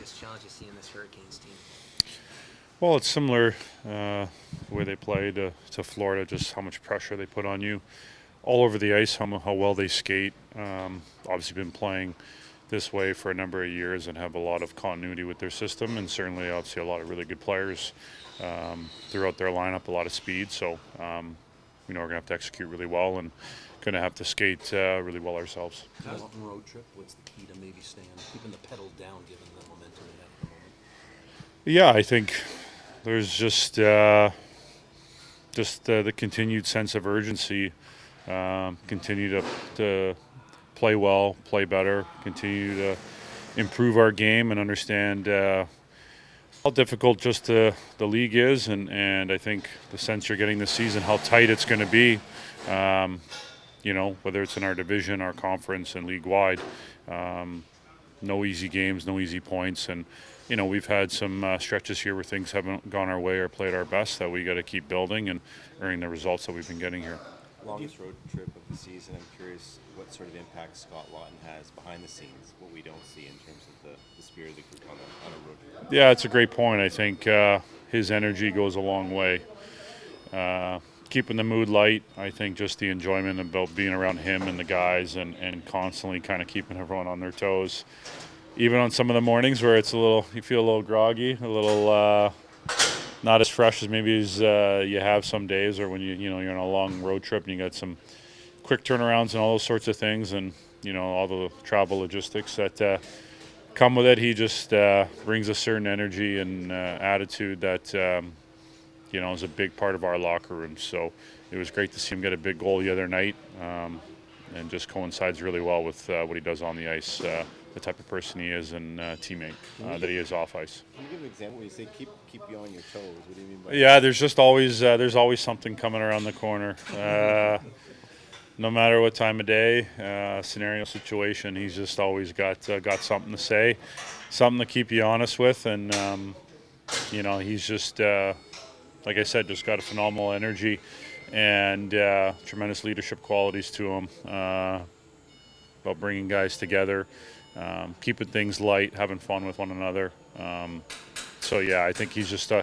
biggest challenge you see in this Hurricanes team? Well, it's similar the way they play to Florida, just how much pressure they put on you all over the ice, how well they skate. Obviously, been playing this way for a number of years and have a lot of continuity with their system, and certainly, obviously, a lot of really good players throughout their lineup, a lot of speed. So, we're going to have to execute really well and going to have to skate really well ourselves. Long road trip. What's the key to maybe keeping the pedal down, given the momentum they have at the moment? Yeah, I think there's just the continued sense of urgency. Continue to play well, play better, continue to improve our game, and understand how difficult just the league is, and I think the sense you're getting this season, how tight it's going to be. Whether it's in our division, our conference, and league-wide. No easy games, no easy points, and we've had some stretches here where things haven't gone our way or played our best that we got to keep building and earning the results that we've been getting here. Longest road trip of the season. I'm curious what sort of impact Scott Laughton has behind the scenes, what we don't see in terms of the spirit of the group on a road trip. Yeah, it's a great point. I think his energy goes a long way. Keeping the mood light, I think just the enjoyment about being around him and the guys and constantly kind of keeping everyone on their toes. Even on some of the mornings where it's you feel a little groggy, a little not as fresh as maybe as you have some days, or when you're on a long road trip and you got some quick turnarounds and all those sorts of things, and all the travel logistics that come with it. He just brings a certain energy and attitude that is a big part of our locker room. So it was great to see him get a big goal the other night, and just coincides really well with what he does on the ice, the type of person he is and teammate that he is off ice. Can you give an example when you say keep you on your toes? What do you mean by Yeah, there's just always something coming around the corner. No matter what time of day, scenario, situation, he's just always got something to say, something to keep you honest with, and he's just like I said, just got a phenomenal energy and tremendous leadership qualities to him, about bringing guys together, keeping things light, having fun with one another. So yeah, I think you just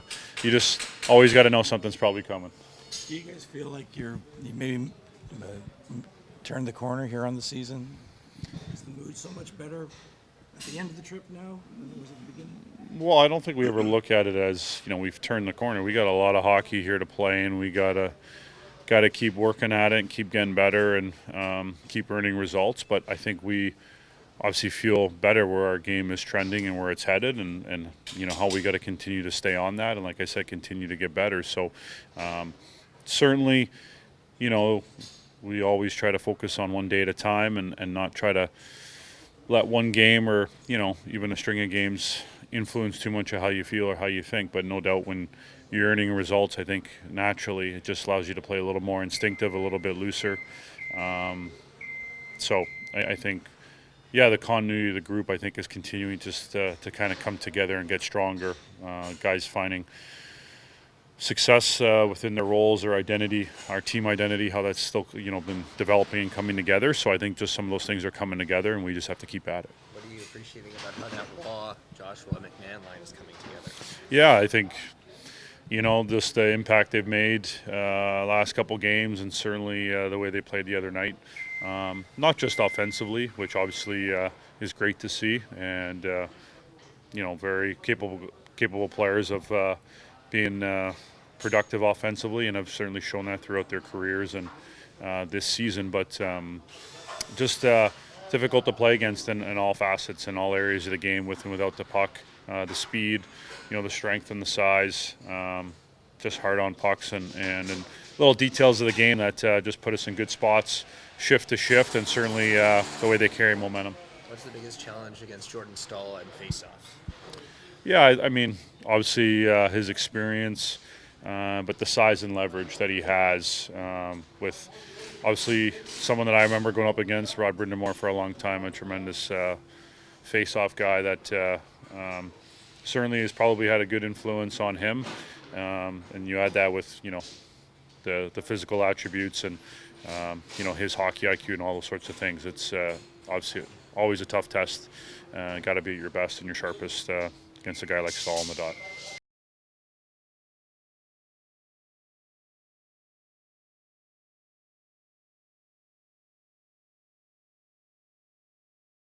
always got to know something's probably coming. Do you guys feel like you maybe turned the corner here on the season? Is the mood so much better at the end of the trip now than it was at the beginning? Well, I don't think we ever look at it as we've turned the corner. We got a lot of hockey here to play, and we gotta keep working at it and keep getting better and keep earning results. But I think we obviously feel better where our game is trending and where it's headed, and how we got to continue to stay on that, and like I said, continue to get better. So certainly, we always try to focus on one day at a time and not try to let one game or even a string of games influence too much of how you feel or how you think. But no doubt, when you're earning results, I think naturally it just allows you to play a little more instinctive, a little bit looser. So I think, the continuity of the group, I think, is continuing just to kind of come together and get stronger. Guys finding success within their roles, their identity, our team identity, how that's still been developing and coming together. So I think just some of those things are coming together, and we just have to keep at it. What are you appreciating about how that Law, Joshua, McMahon line is coming together? Yeah, I think just the impact they've made last couple games, and certainly the way they played the other night. Not just offensively, which obviously is great to see, and very capable players of being productive offensively, and have certainly shown that throughout their careers and this season. But just difficult to play against in all facets, in all areas of the game, with and without the puck. The speed, the strength and the size, just hard on pucks and little details of the game that just put us in good spots, shift to shift, and certainly the way they carry momentum. What's the biggest challenge against Jordan Staal and faceoffs? Yeah, I mean, obviously his experience, but the size and leverage that he has with obviously someone that I remember going up against, Rod Brindamore, for a long time, a tremendous face-off guy that certainly has probably had a good influence on him. And you add that with, the physical attributes and, his hockey IQ and all those sorts of things. It's obviously always a tough test. Got to be at your best and your sharpest against a guy like Stahl on the dot.